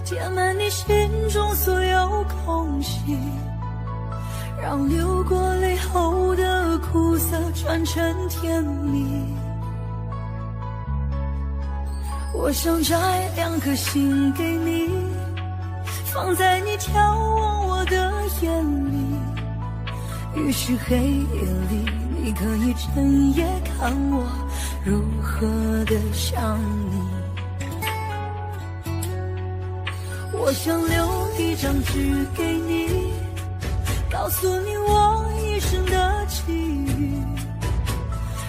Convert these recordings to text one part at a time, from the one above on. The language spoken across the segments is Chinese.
填满你心中所有空隙，让流过泪后的苦涩转成甜蜜。我想摘2颗心给你，放在你眺望我的眼里，于是黑夜里你可以整夜看我如何的想你。我想留1张纸给你，告诉你我一生的际遇，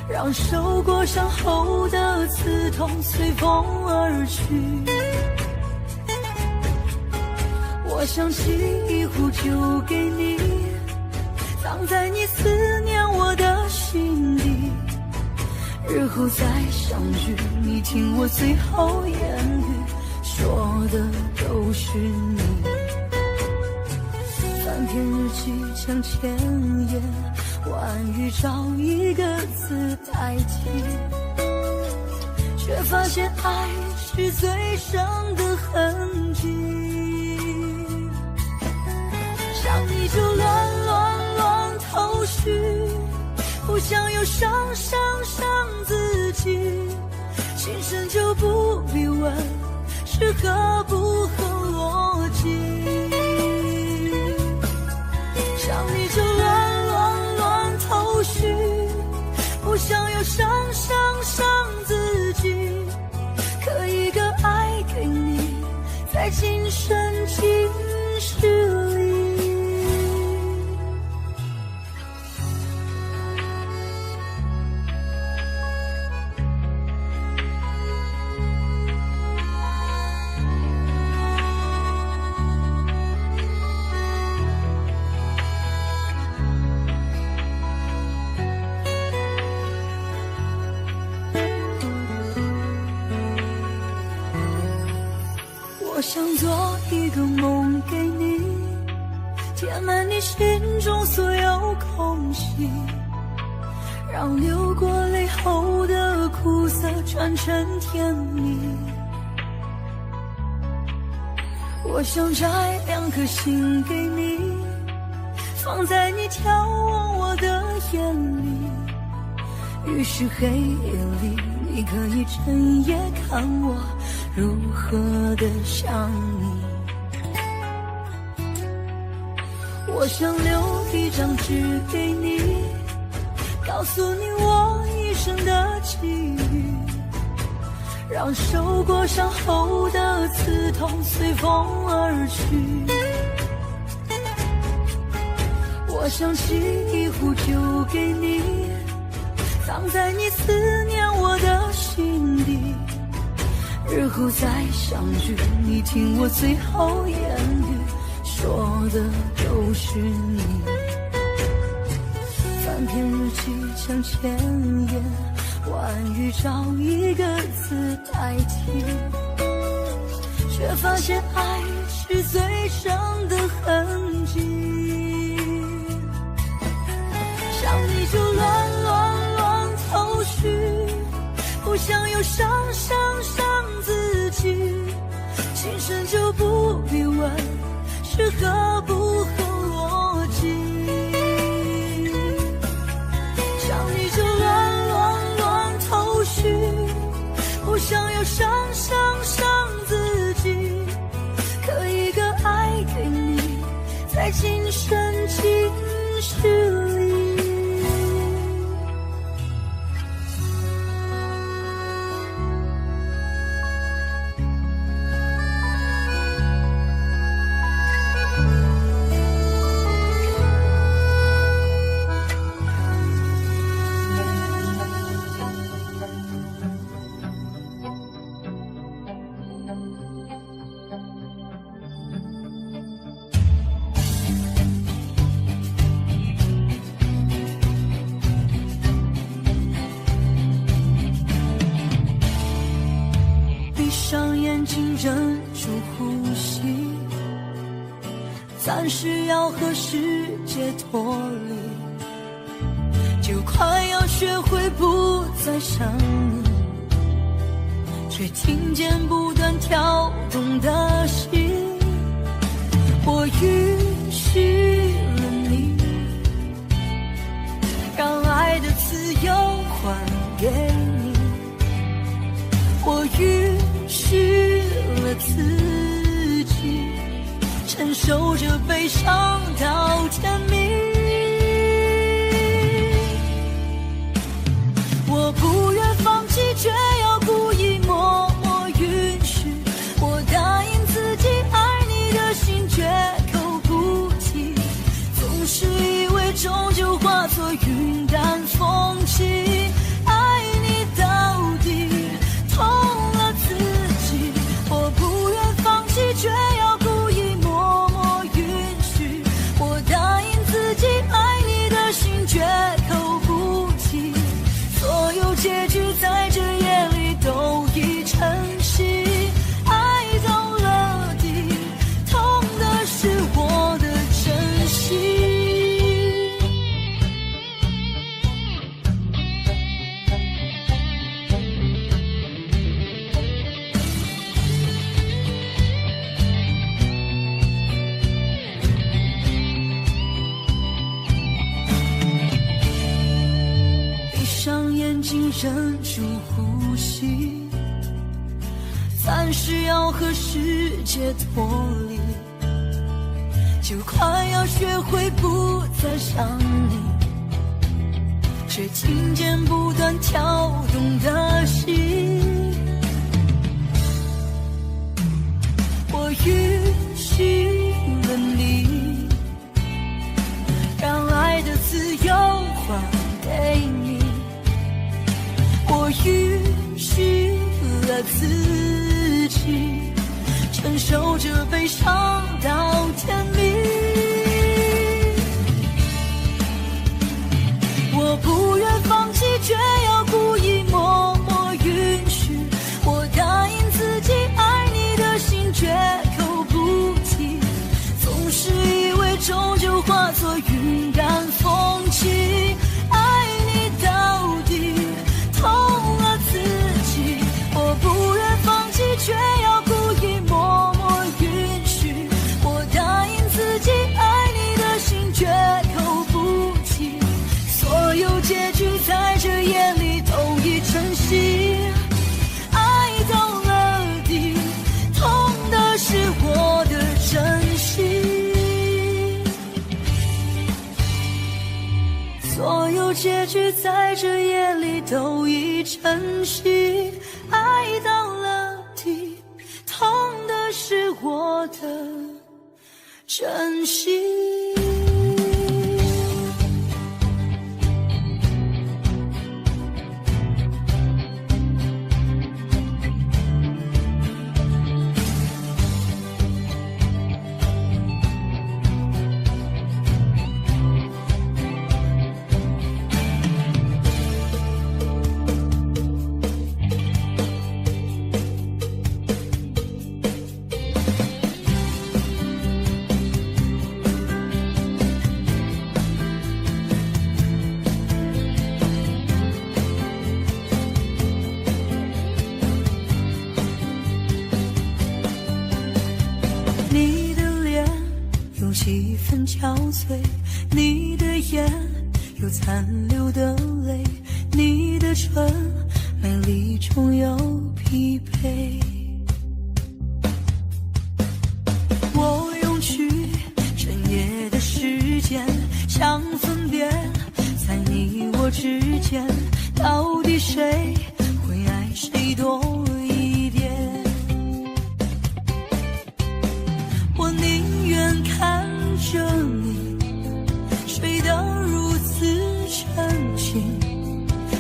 让受过伤后的刺痛随风而去。我想沏一壶酒给你，藏在你思念我的心底，日后再相聚，你听我最后言语，说的都是你。翻篇日记像千言万语，找一个字代替，却发现爱是最深的痕迹。想你就乱头绪，不想又伤自己，心声就不必问是合不合逻辑。想你就乱头绪，不想又伤自己，刻一个爱给你，在今生今世里。我想做一个梦给你，填满你心中所有空隙，让流过泪后的苦涩转成甜蜜。我想摘2颗心给你，放在你眺望我的眼里，于是黑夜里你可以整夜看我如何的想你。我想留1张纸给你，告诉你我一生的际遇，让受过伤后的刺痛随风而去。我想沏一壶酒给你，藏在你思念我的心底，日后再相聚，你听我最后言语，说的都是你。翻篇日记像千言万语，找一个字代替，却发现爱是最深的痕迹。想你就乱头绪，不想又伤自己，心声就不必问是合不合逻辑。想你就乱头绪，不想又伤自己，刻一个爱给你，在今生今世里。眼睛忍住呼吸，暂时要和世界脱离，就快要学会不再想你，却听见不断跳动的心。允许了自己承受着悲伤到天明。我不愿放弃，却要故意默默允许。我答应自己爱你的心绝口不提，总是以为终究化作云淡风轻。爱你到底痛了自己，我不愿放弃，却要故意默默允许。我答应自己爱你的心绝口不提，所有结局在这夜里都已成型。爱到了底，痛的是我的真心。闭上眼睛，忍住呼吸，暂时要和世界脱离，就快要学会不再想你，却听见不断跳动的心。我允许了你，让爱的自由还给你。我允许了自己承受着悲伤到天明。我不愿放弃，却要故意默默允许。我答应自己爱你的心绝口不提，总是以为终究化作云淡风轻。爱你到底痛了自己，我不愿放弃，却要故意默默允许。我答应自己爱你的心绝口不提，所有结局在这夜里都已成型。爱到了底，痛的是我的真心。所有结局在这夜里都已成型。爱到了底，痛的是我的真心。你的脸有几分憔悴，你的眼有残留的泪，你的唇美丽中有疲惫。我用去整夜的时间，想分辨在你我之间，到底谁会爱谁多一点。我宁愿看着你睡得如此沉静，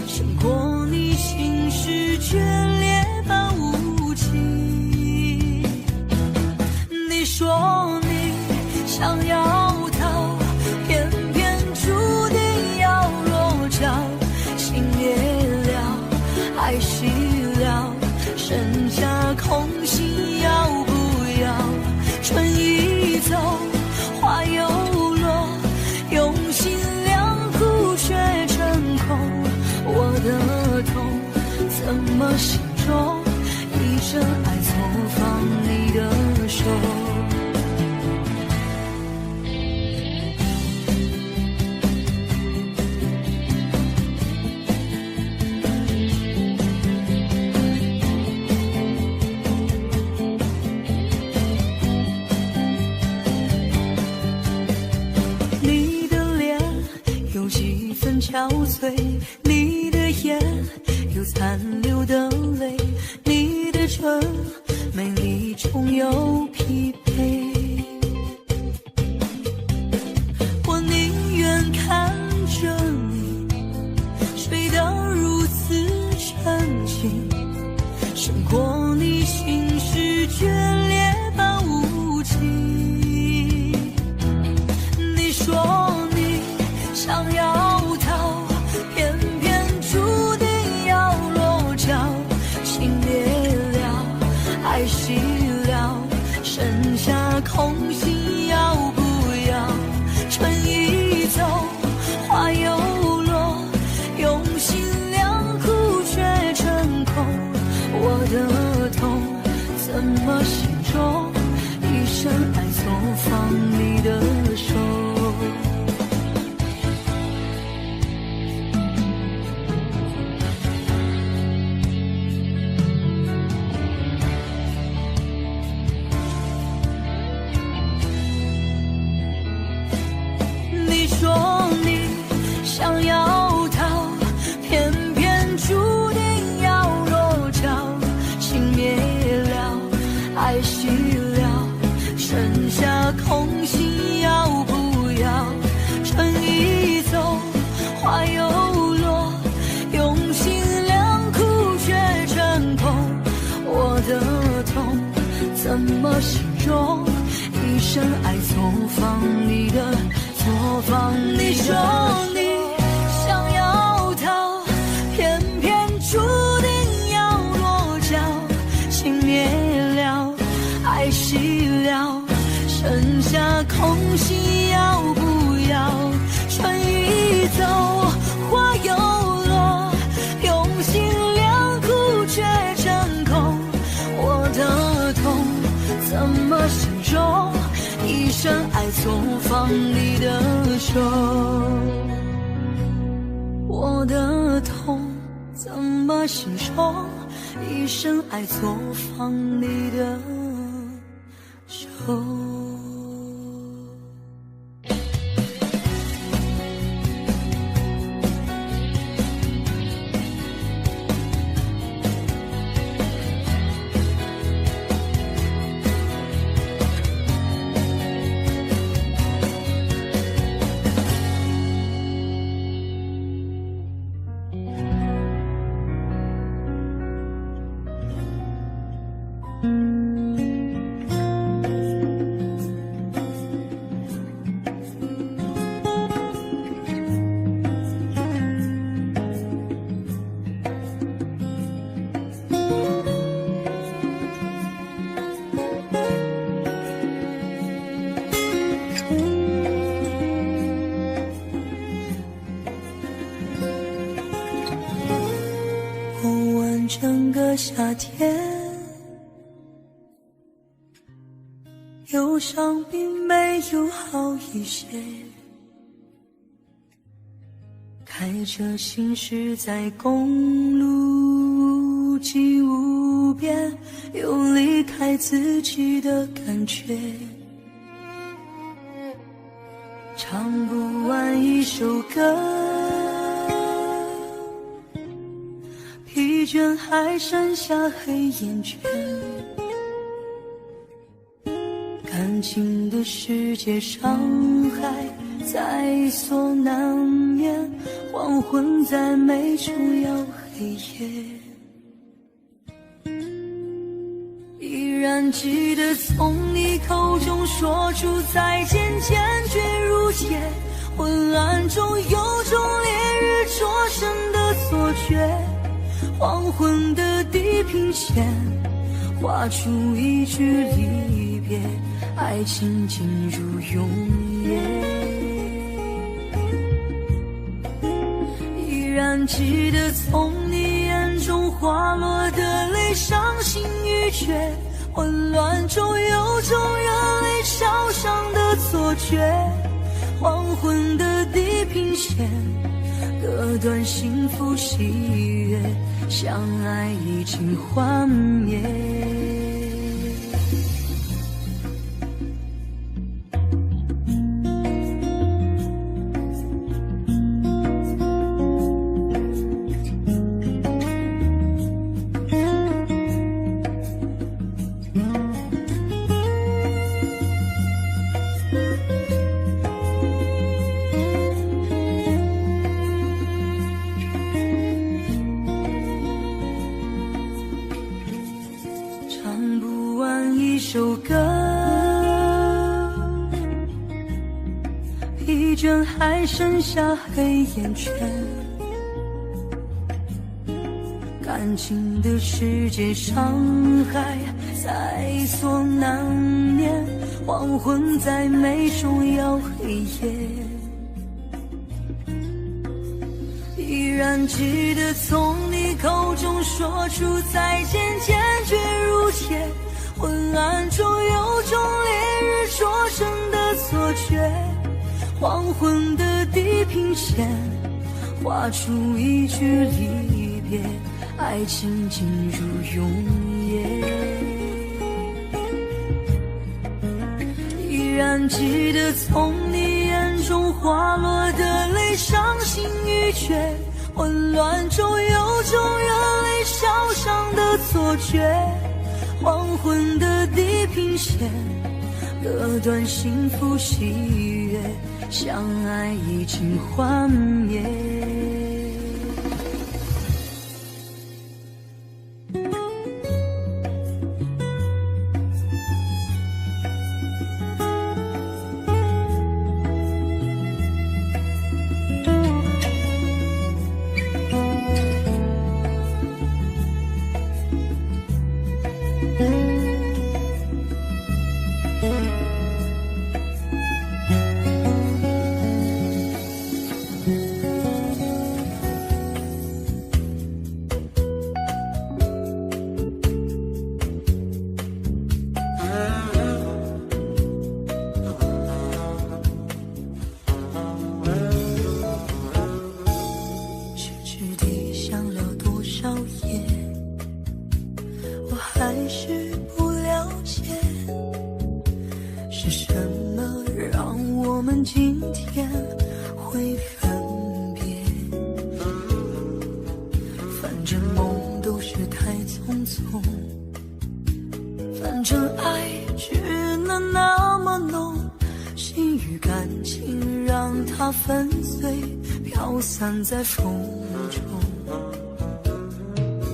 胜过你心事决裂般无情。你说你想要逃，偏偏注定要落脚。心裂了，爱熄了，剩下空心要不要？春已走，花又落，用心良苦却成空。我的痛怎么形容？一阵爱错放你的手。憔悴，你的眼有残留的泪，你的唇美丽中有疲惫。我宁愿看着你睡得如此沉静，胜过你心事决裂般无情。你说你想要逃，偏偏注定要落脚，情灭了，爱熄了，剩下空心要不要？春已走，花又落，用心良苦却成空。我的痛怎么形容？一生爱错放你的手。你说你想要逃，偏偏注定要落脚，情灭了，爱熄了，剩下空心要不要？春已走，花又落，用心良苦却成空。我的痛怎么形容？一生爱错放你的错放。你说你想要逃，偏偏注定要落脚，情灭了，爱熄了，剩下空心要不要？春已走，花又落，用心良苦却成空。我的痛怎么形容？一生爱错放你的手。我的痛怎么形容？一生爱错放你的手。整个夏天，忧伤并没有好一些，开着心事在公路际无边，有离开自己的感觉，唱不完一首歌，疲倦还剩下黑眼圈，感情的世界伤害在所难免，黄昏再美终要黑夜。依然记得从你口中说出再见，坚决如铁，昏暗中有种烈日灼身的错觉，黄昏的地平线画出一句离别，爱情进入永夜。依然记得从你眼中滑落的泪，伤心欲绝，混乱中有种热泪烧伤的错觉，黄昏的地平线割断幸福喜悦，相爱已经幻灭。首歌，一阵还剩下黑眼圈，感情的世界伤害在所难免，黄昏再美终要黑夜。依然记得从你口中说出再见，坚决如铁，昏暗中有种烈日灼身的错觉，黄昏的地平线画出一句离别，爱情进入永夜。依然记得从你眼中滑落的泪，伤心欲绝，混乱中有种热泪烧伤的错觉，黄昏的地平线割断幸福喜悦，相爱已经幻灭。还是不了解，是什么让我们今天会分别？反正梦都是太匆匆，反正爱只能那么浓，心与感情让它粉碎，飘散在风中。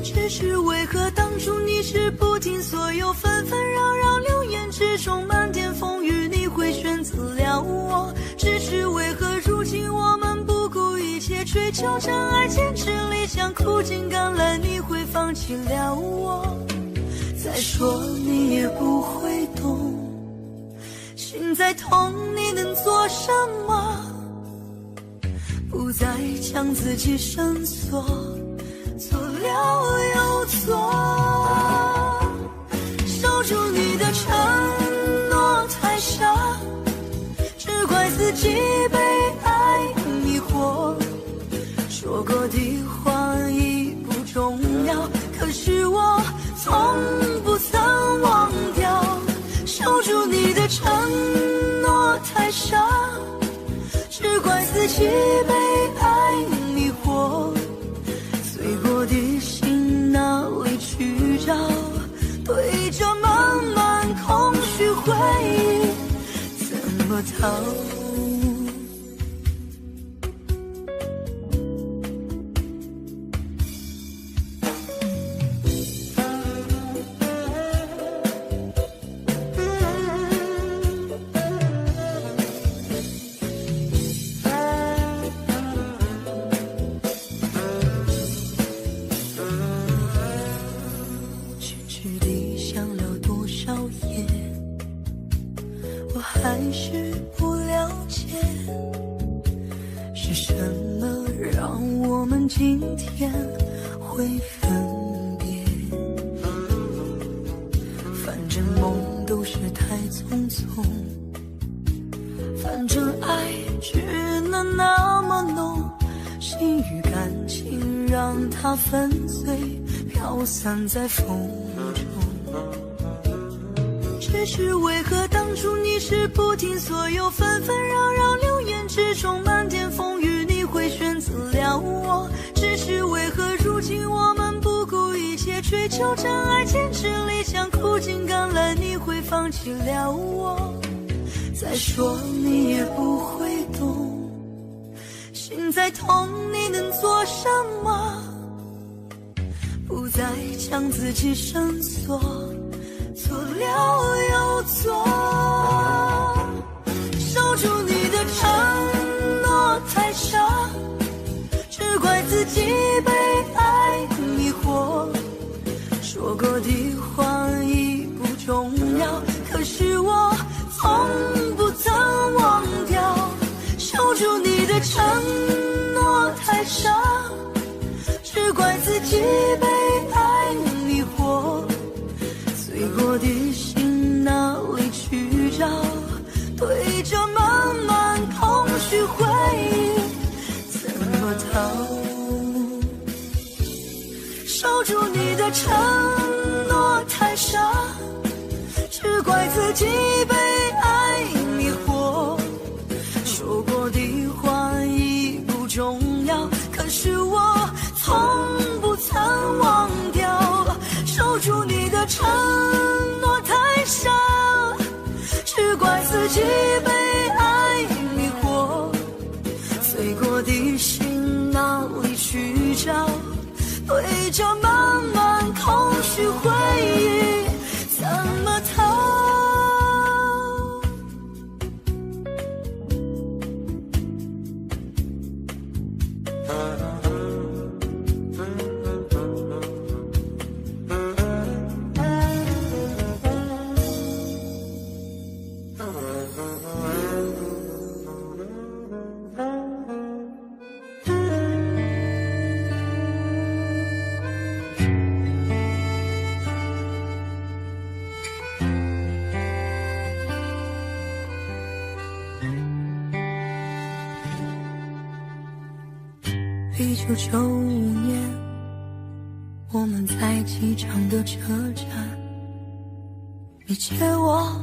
只是为何当初你是不听所有纷纷扰扰，流言之中漫天风雨，你会选择了我？只是为何如今我们不顾一切追求真爱，坚持理想，苦尽甘来，你会放弃了我？再说你也不会懂，心再痛你能做什么？不再将自己深锁，错了又错，守住你的承诺太傻，只怪自己被爱迷惑。说过的话已不重要，可是我从不曾忘掉。守住你的承诺太傻，只怪自己被爱迷惑。碎过的心哪里去找？对着满满空虚回忆，怎么逃？还是不了解，是什么让我们今天会分别？反正梦都是太匆匆，反正爱只能那么浓，心与感情让它粉碎，飘散在风中。只是为何当初你是不听所有纷纷扰扰，流言之中漫天风雨，你会选择了我？只是为何如今我们不顾一切追求真爱，坚持理想，苦尽甘来，你会放弃了我？再说你也不会懂，心再痛你能做什么？不再将自己深锁，错了过的心哪里去找？对着满满空虚回忆怎么逃？守住你的承诺太傻，只怪自己被爱迷惑。说过的话已不重要，可是我从不曾忘掉。守住你的承诺太傻，只怪自己被爱迷惑。碎过的心哪里去找？对着满满空虚回忆怎么逃？1995年，我们在机场的车站，你借我，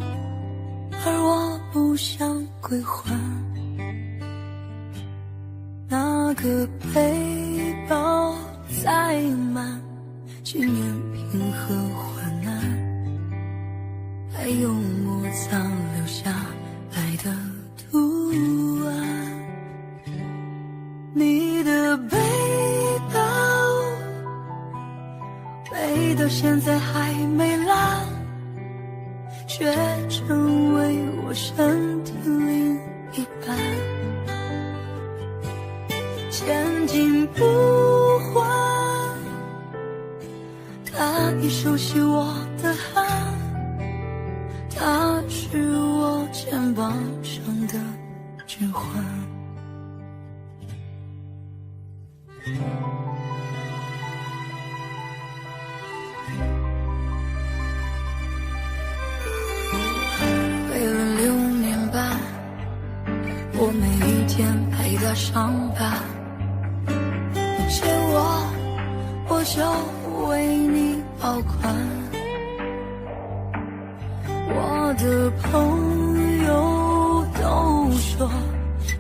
而我不想归还。那个背包载满纪念品和患难，还有摩擦留下来的图案。你的背包背到现在还没烂，却成为我身体另一半。千金不换，他已熟悉我的汗，他是我肩膀上的指环。背了6年半，我每一天陪他上班。你借我，我就为你保管。我的朋友都说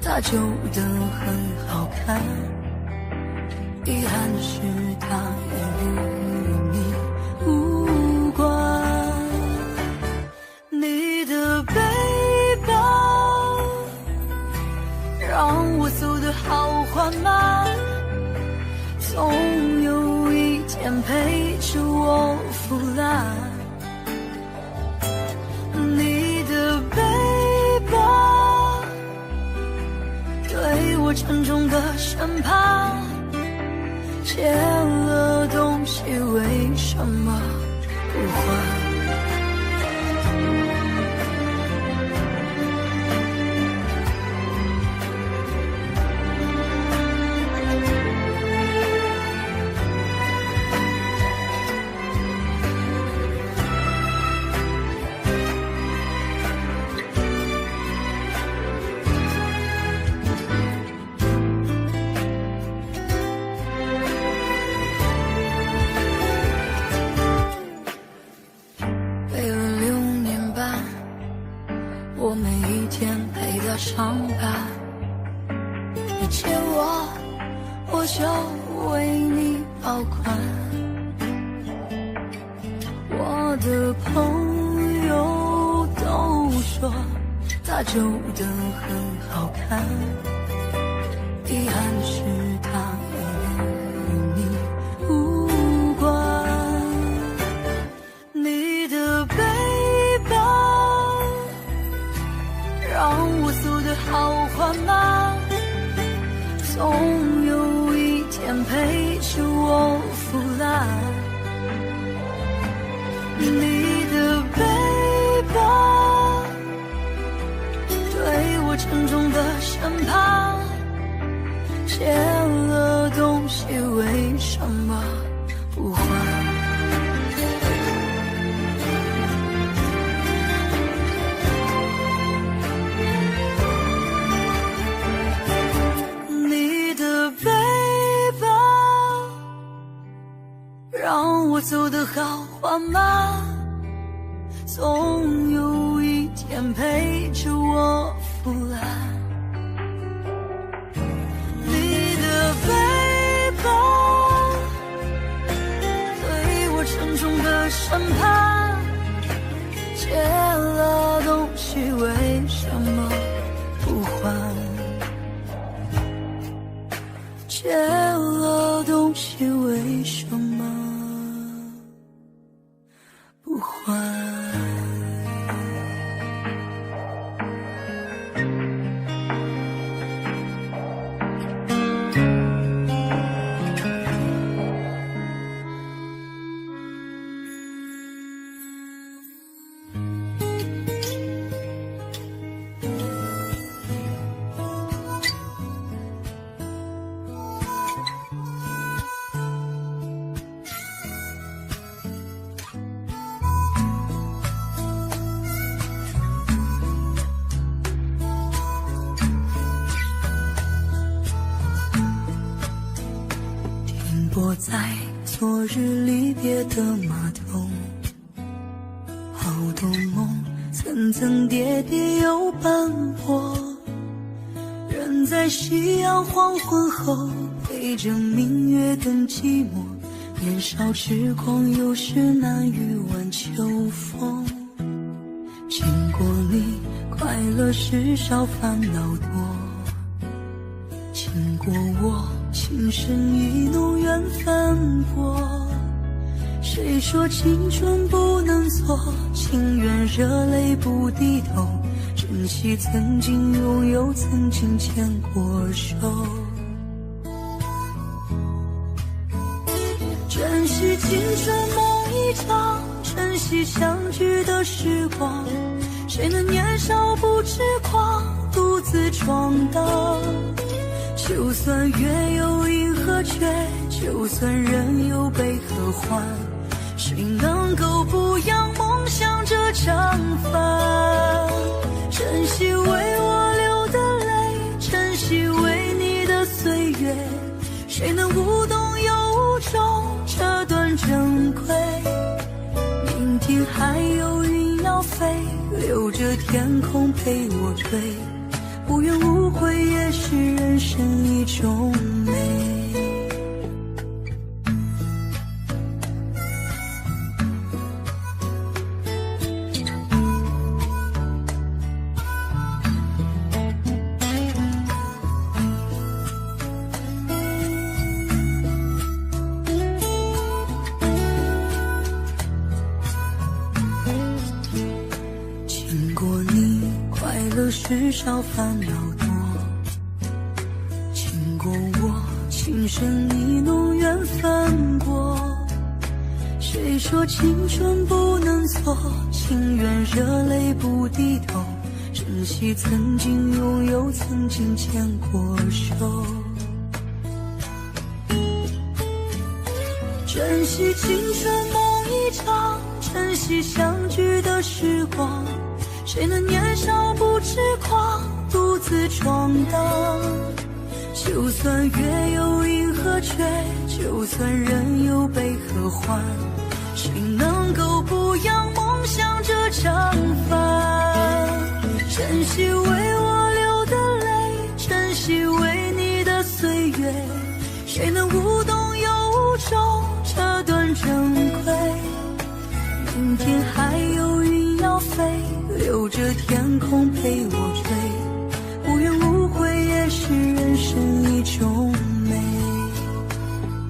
他旧得很好看，遗憾是他也与你无关。你的背包让我走得好缓慢，总有一天陪着我腐烂。你的背包对我沉重的审判，借了东西为什么不还？我每一天陪他上班，你借我，我就为你保管。我的朋友都说他旧得很好看，遗憾是他也与你无关。你的背包让我走得好缓慢，总有一天陪着我腐烂。你的背包对我沉重的审判，借了东西为什么不还？好话吗？总有一天陪着我腐烂。你的背包对我沉重的审判，借了东西为什么不还？借了东西为什么不还？泊在昨日离别的码头，好多梦层层叠叠又斑驳，人在夕阳黄昏后陪着明月等寂寞，年少痴狂有时难御晚秋风。经过你快乐时少烦恼多，经过我情深意浓缘分薄。谁说青春不能错，情愿热泪不低头，珍惜曾经拥有，曾经牵过手，珍惜青春梦一场，珍惜相聚的时光。谁能年少不痴狂，独自闯荡？就算月有阴和缺，就算人有悲和欢，谁能够不扬梦想这张帆？珍惜为我流的泪，珍惜为你的岁月，谁能无动又无衷这段珍贵？明天还有云要飞，留着天空陪我追，无怨无悔也是人生一种美。经过你快乐时少烦恼多，经过我情深意浓缘分薄。谁说青春不能错，情愿热泪不低头，珍惜曾经拥有，曾经牵过手，珍惜青春梦一场，珍惜相聚的时光。谁能年少不痴狂，独自闯荡？就算月有阴和缺，就算人有悲和欢，谁能够不扬梦想这张帆？珍惜为我流的泪，珍惜为你的岁月，谁能无动又无衷这段珍贵？明天还有云要飞，留着天空陪我追，无怨无悔也是人生一种美。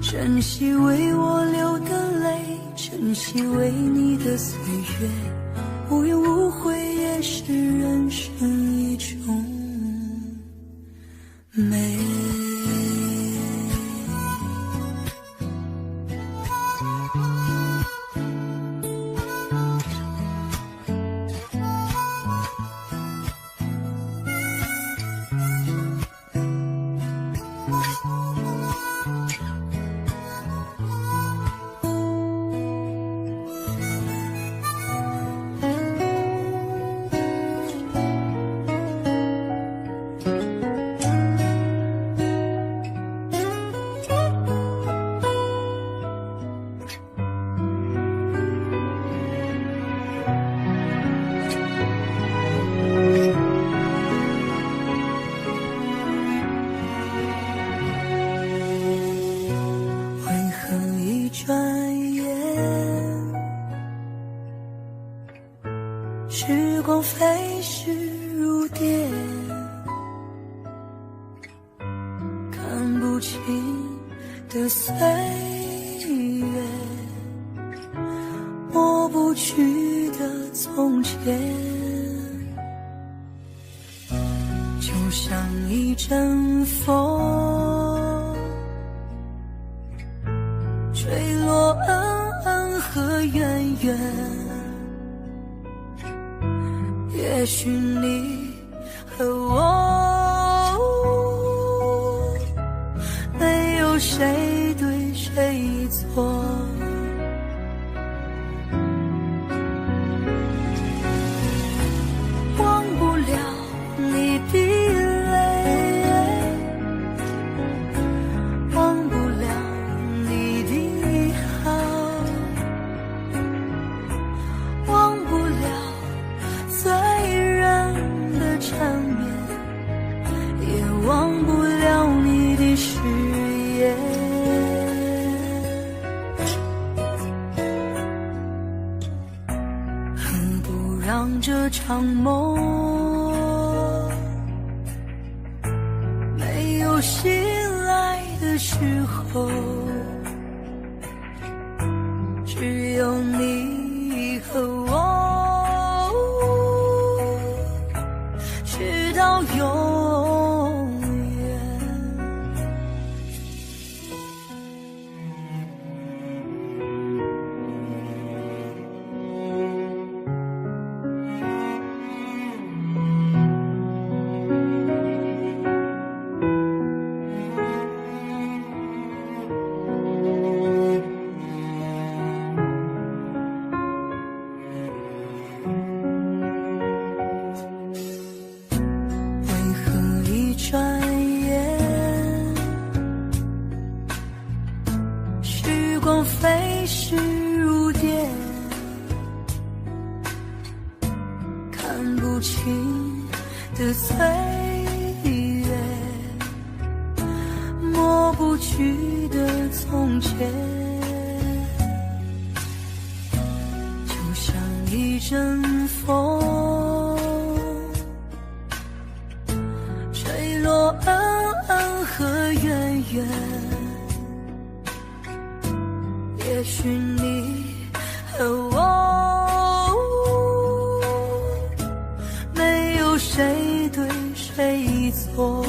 珍惜为我流的泪，珍惜为你的岁月，无怨无悔也是人生一种美。时光飞逝如电，看不清的岁月，抹不去的从前，就像一阵风，吹落恩恩和怨怨。也许你和我，没有谁对谁错，忘不了你的泪，忘不了你的好，忘不了醉人的缠绵，也忘不了你的誓言。何不让这场梦没有醒来的时候，只有你和我，直到永远。飞逝如电，看不清的岁月，抹不去的从前，就像一阵风，吹落恩恩和怨怨。也许你和我，没有谁对谁错，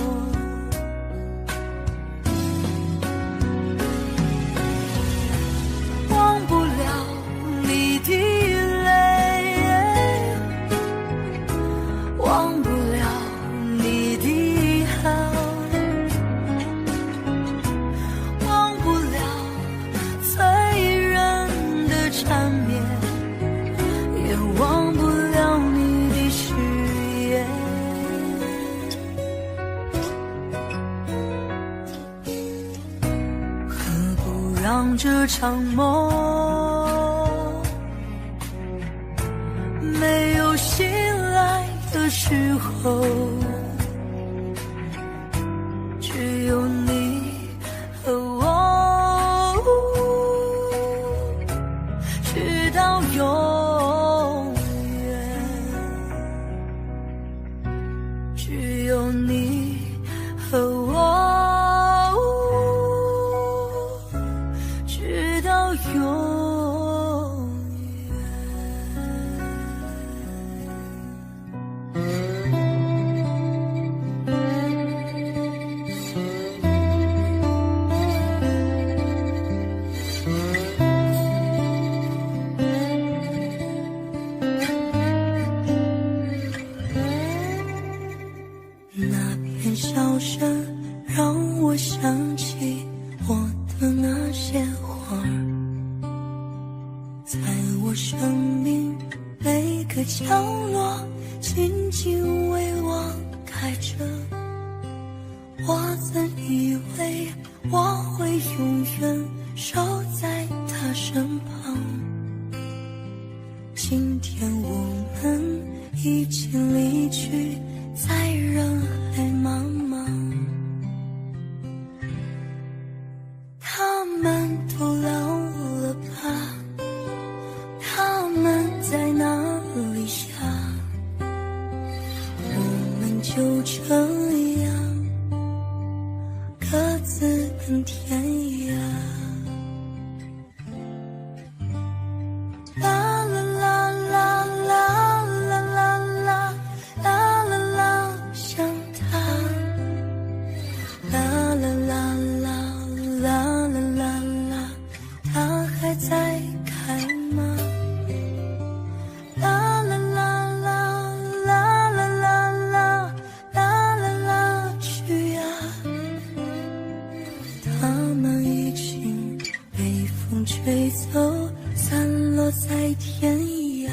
忘不了你的泪，忘不了你的好，忘不了缠绵，也忘不了你的誓言。何不让这场梦没有醒来的时候，只有你和我，直到永远，只有你和我，直到永远。那片笑声让我想起我的那些花儿，在我生命每个角落静静为我开着。我曾以为我会永远守在他身旁，今天我们已经离去，在人海茫茫。他们都老了吧？他们在哪里呀？就这样各自奔天涯。啦啦啦啦啦啦啦啦啦啦啦，想他。啦啦啦啦啦啦啦啦，他还在开吗？啦啦啦啦啦啦啦啦啦啦啦，去啊！他们已经被风吹走，散落在天涯。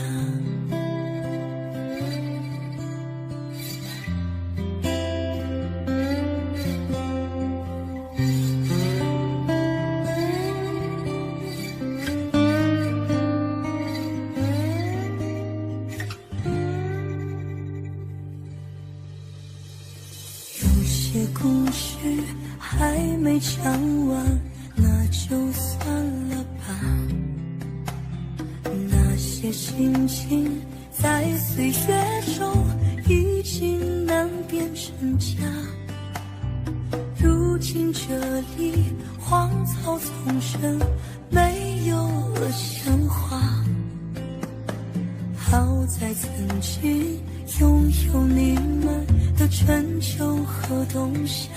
有些故事还没讲完，那就算了吧。那些心情在岁月中已经难变成家。如今这里荒草丛生，没有了鲜花。好在曾经拥有你们的春秋和冬夏。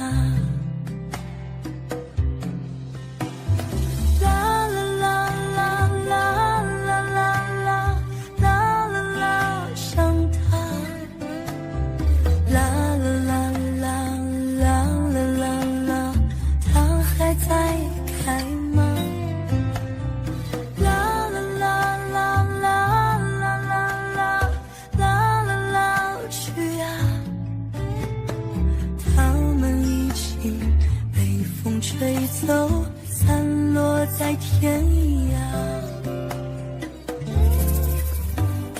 啦啦啦啦啦啦啦啦啦啦啦，想他。啦啦啦啦啦啦啦啦，他还在开吗？啦啦啦啦啦啦啦啦啦啦，去啊！他们已经被风吹走，散落在天涯。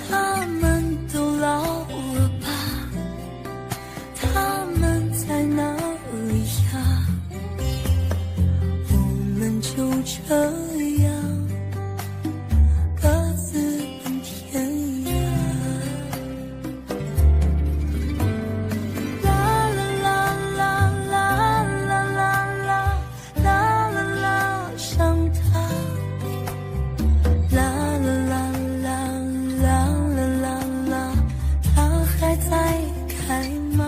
他们都老了吧？他们在哪里呀？我们就这样各自奔天涯。啦啦啦啦啦啦啦啦啦啦啦，想他。啦啦啦啦啦啦啦啦，他还在开吗？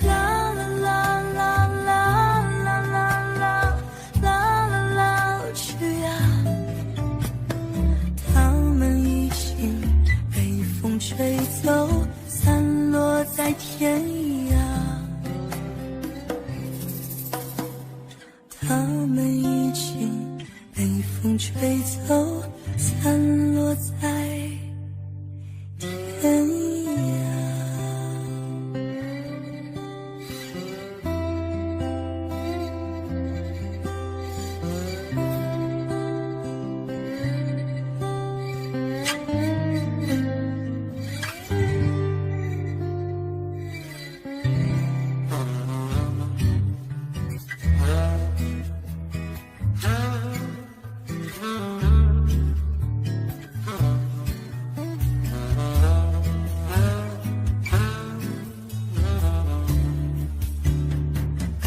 啦啦啦啦啦啦啦啦啦啦啦，去啊！他们已经被风吹走，散落在天涯。他们已经被风吹走，散落在天涯。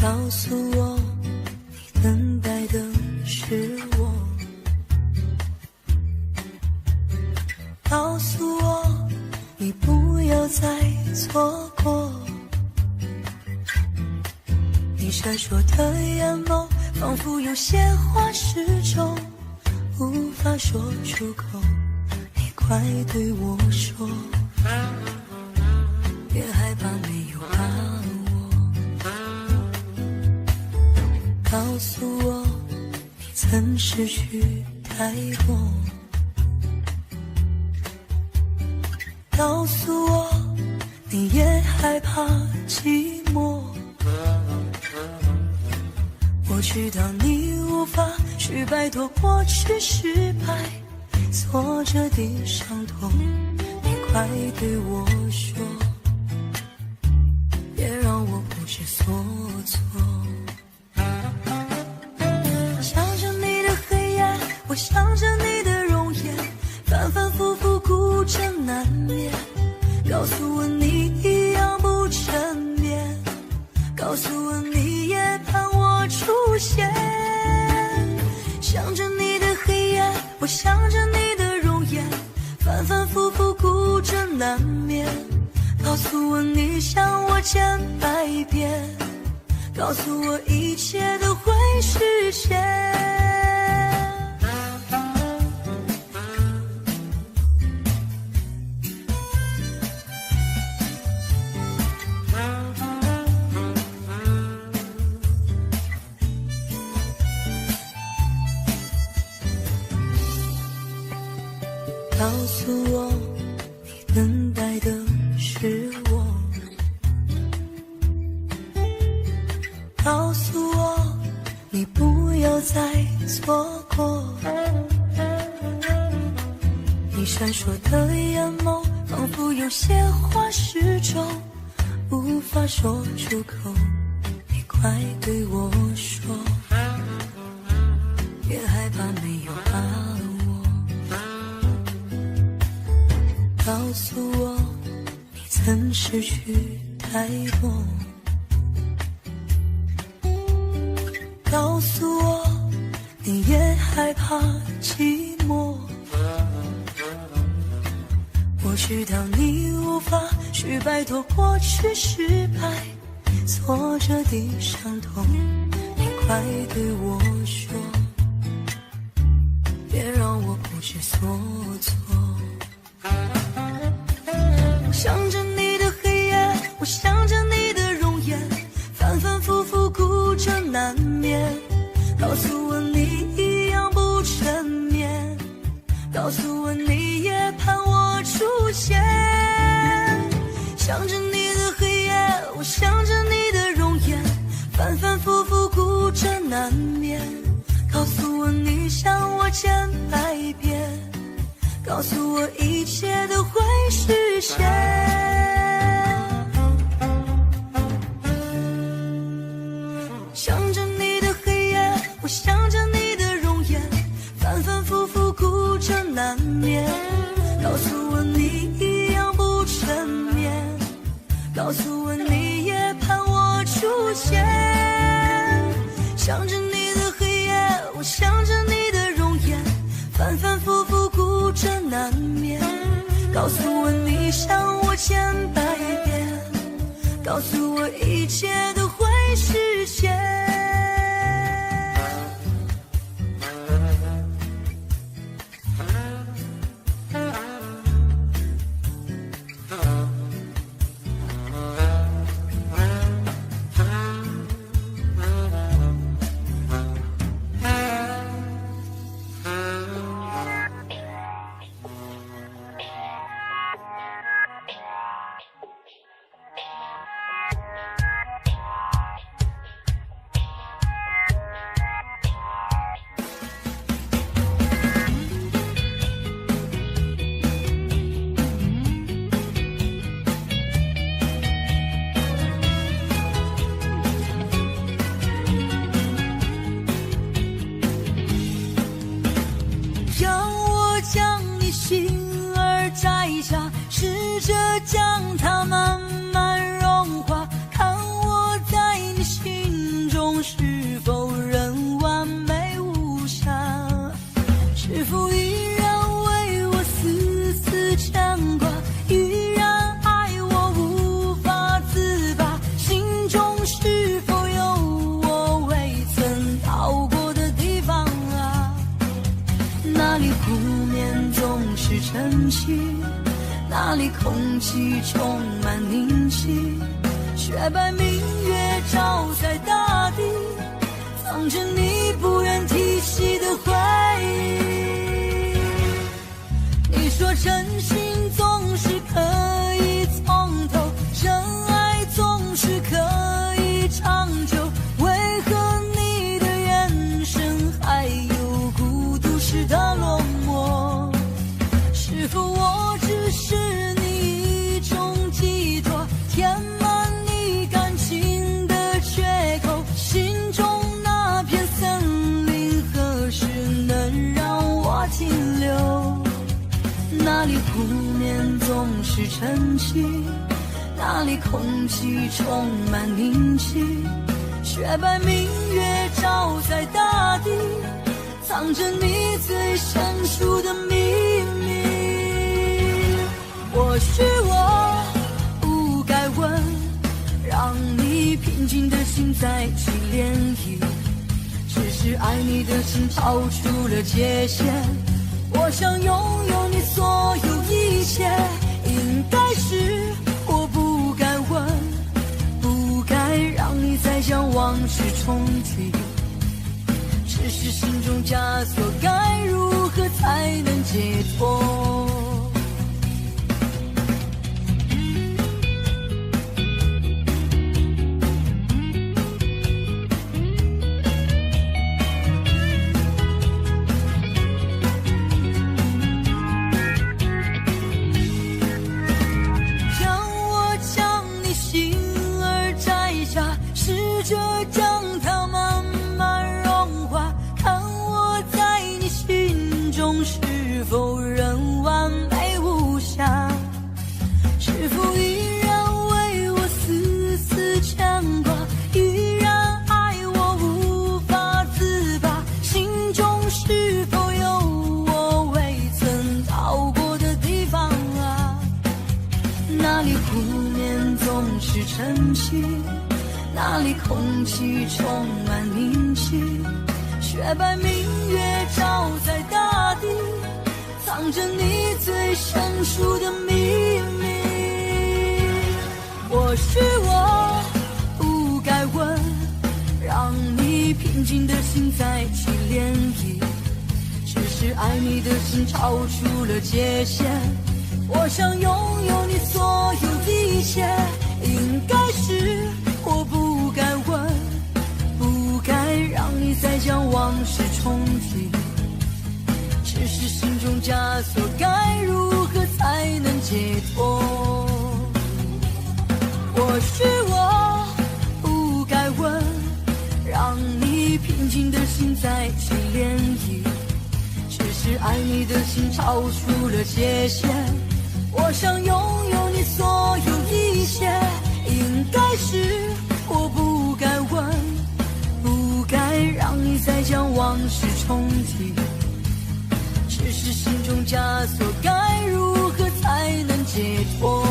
告诉我，你等待的是我。告诉我，你不要再错过。你闪烁的眼眸，仿佛有些话始终无法说出口。你快对我说，别害怕，没有把握。告诉我，你曾失去太多。告诉我，你也害怕寂寞。我知道你无法去摆脱过去失败挫折的伤痛，你快对我说，别让我不知所措。想着你的黑夜，我想着你的容颜，反反复复孤枕难眠。告诉我你一样告诉我你也盼我出现。想着你的黑夜，我想着你的容颜，反反复复孤枕难眠。告诉我你想我千百遍，告诉我一切都会实现。告诉我你等待的是我，告诉我你不要再错过。你闪烁的眼眸仿佛有些话始终无法说出口，你快对我说，别害怕没有把握。告诉我你曾失去太多，告诉我你也害怕寂寞。我知道你无法去摆脱过去失败挫折的伤痛，你快对我说，别让我不知所措。想着你的黑夜，我想着你的容颜，反反复复孤枕难眠。告诉我你一样不沉眠，告诉我你也盼我出现。想着你的黑夜，我想着你的容颜，反反复复孤枕难眠。告诉我你想我千百遍，告诉我一切都会实现。想着你的黑夜，我想着你的容颜，反反复复孤枕难眠。告诉我你一样不沉眠，告诉我你也盼我出现。想着你的黑夜，我想着你的容颜，反反复复孤枕难眠。告诉我你想我千百遍，告诉我一切都会实现。试着将它慢慢融化，看我在你心中是否仍完美无瑕，是否依然为我丝丝牵挂，依然爱我无法自拔，心中是否有我未曾到过的地方啊？那里湖面总是晨曦，那里空气充满宁静，雪白明月照在大地，藏着你不愿提起的回忆。你说真心总是可以从头，真爱总是可以长久，为何你的眼神还有孤独时的落寞？是否我只是你一种寄托，填满你感情的缺口，心中那片森林何时能让我停留？那里湖面总是晨曦，那里空气充满宁静，雪白明月照在大地，藏着你最深处的秘密。或许我不该问，让你平静的心再起涟漪，只是爱你的心超出了界限。我想拥有你所有一切，应该是我不该问，不该让你再将往事重提，只是心中枷锁该如何才能解脱。晨曦，那里空气充满宁静，雪白明月照在大地，藏着你最深处的秘密。或许我不该问，让你平静的心再起涟漪，只是爱你的心超出了界限。我想拥有你所有一切，应该是我不该问，不该让你再将往事重提，只是心中枷锁该如何才能解脱。或许我不该问，让你平静的心再起涟漪，只是爱你的心超出了界限。我想拥有你所有一切，应该是我不该问，不该让你再将往事重提，只是心中枷锁该如何才能解脱。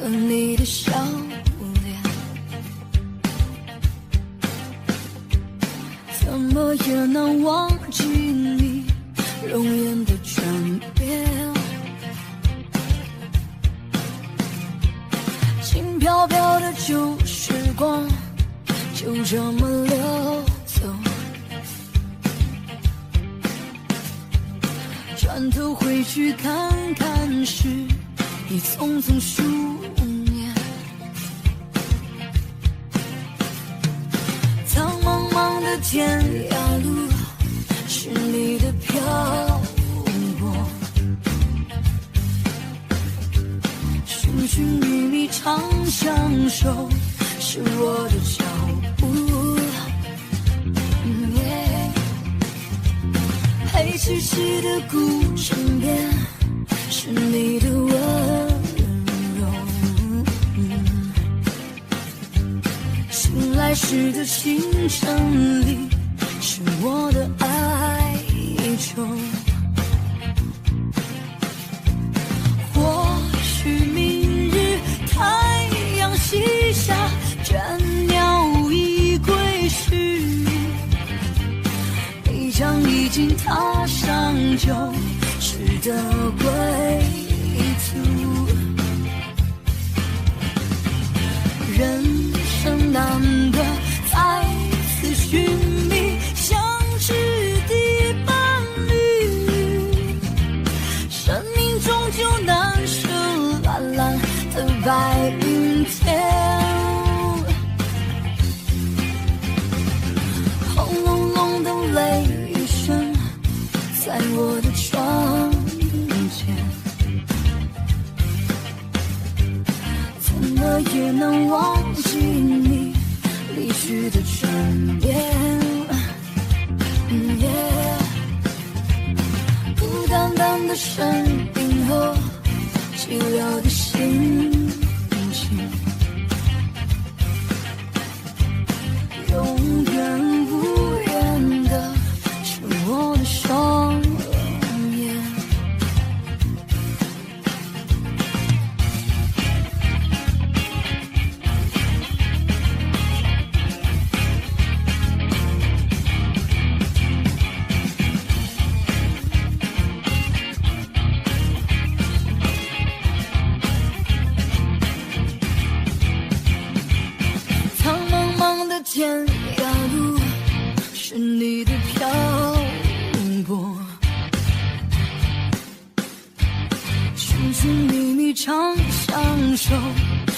和你的笑脸，怎么也难忘记你容颜的转变，轻飘飘的旧时光就这么流走，转头回去看看时已匆匆数年，苍茫茫的天涯路是你的漂泊，寻寻觅觅长相守是我的脚步，黑漆漆的古城边是你的温柔，醒来时的清晨里是我的哀愁。或许明日太阳西下，倦鸟已归时，你将已经踏上旧时的归途。人生难天。轰隆隆的雷声在我的窗前，怎么也能忘记你离去的唇边。孤单单的身影和寂寥的心情，永远无缘的是我的双眼。天涯路是你的漂泊，寻寻觅觅常相守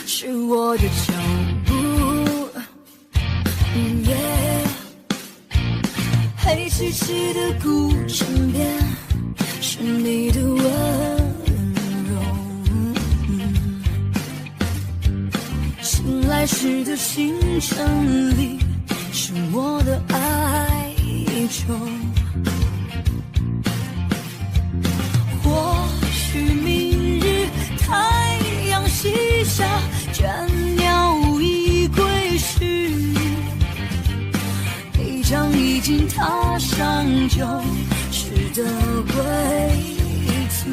是我的脚步。黑漆漆的古城边是你的温柔，醒来时的清晨里是我的哀愁。或许明日太阳西下，倦鸟已归时，你将已经踏上旧时的归途。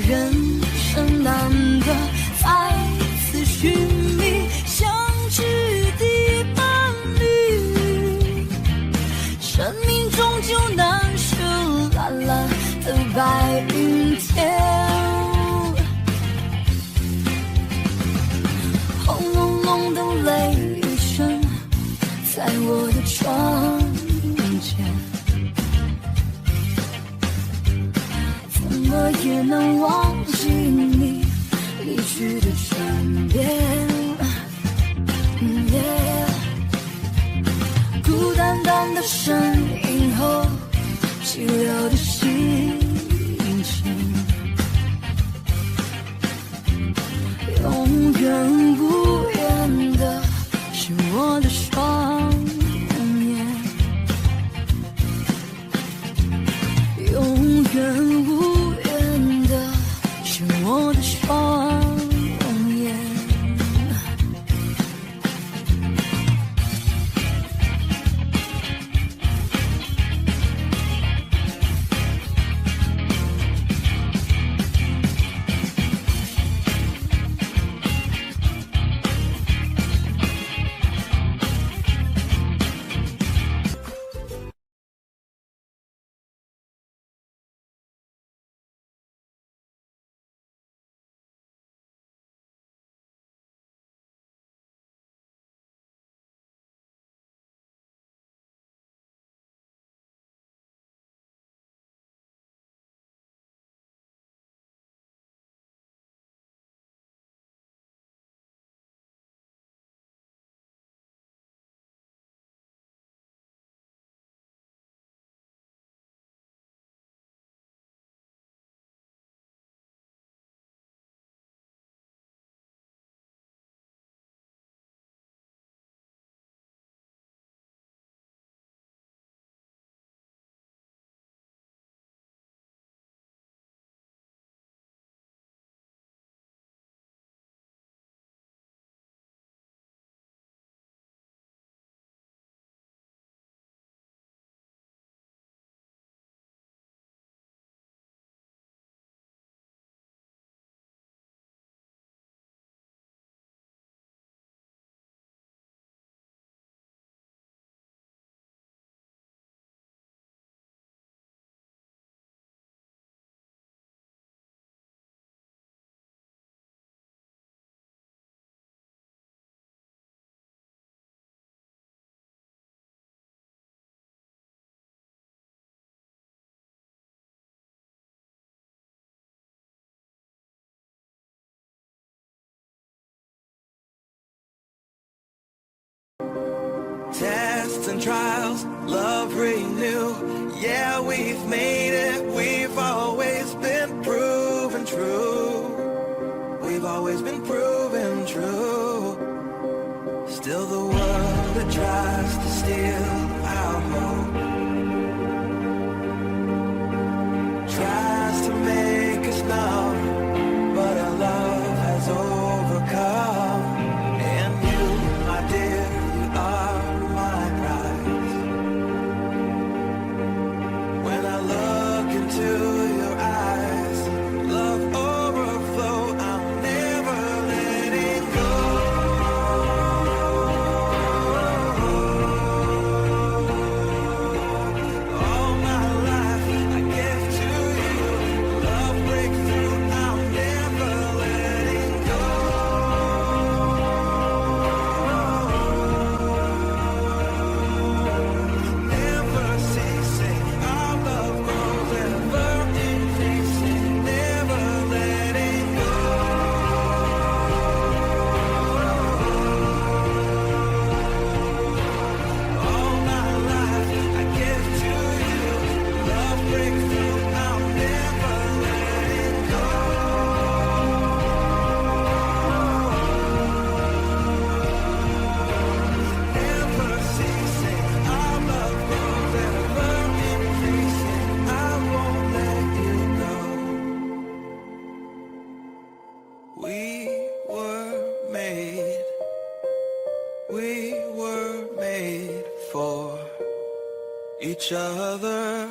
人生难得再次寻觅相知的伴侣，生命终究难舍蓝蓝的白云天。轰隆隆的雷声在我的窗前，怎么也能忘记你离去的唇边。孤单单的身影后寂寥的心情，永远无缘的是我的双眼，永远无缘的是我的双眼。and trials, love renew. Yeah, we've made it, we've always been proven true. We've always been proven true. Still the world that tries to steal our hope tries to make us numb, but our love has overcome. And you, my dear, you are my prize. When I look into your eyes, love overflow, I'm never letting go. All my life I give to you. Love breakthrough, I'm never letting go. Never ceasing, our love grows ever increasing. Never letting go. All my life I give to you. Love breakthrough, I'm never letting go. Never ceasing, our love grows ever increasing. I won't let you go. We were made for each other.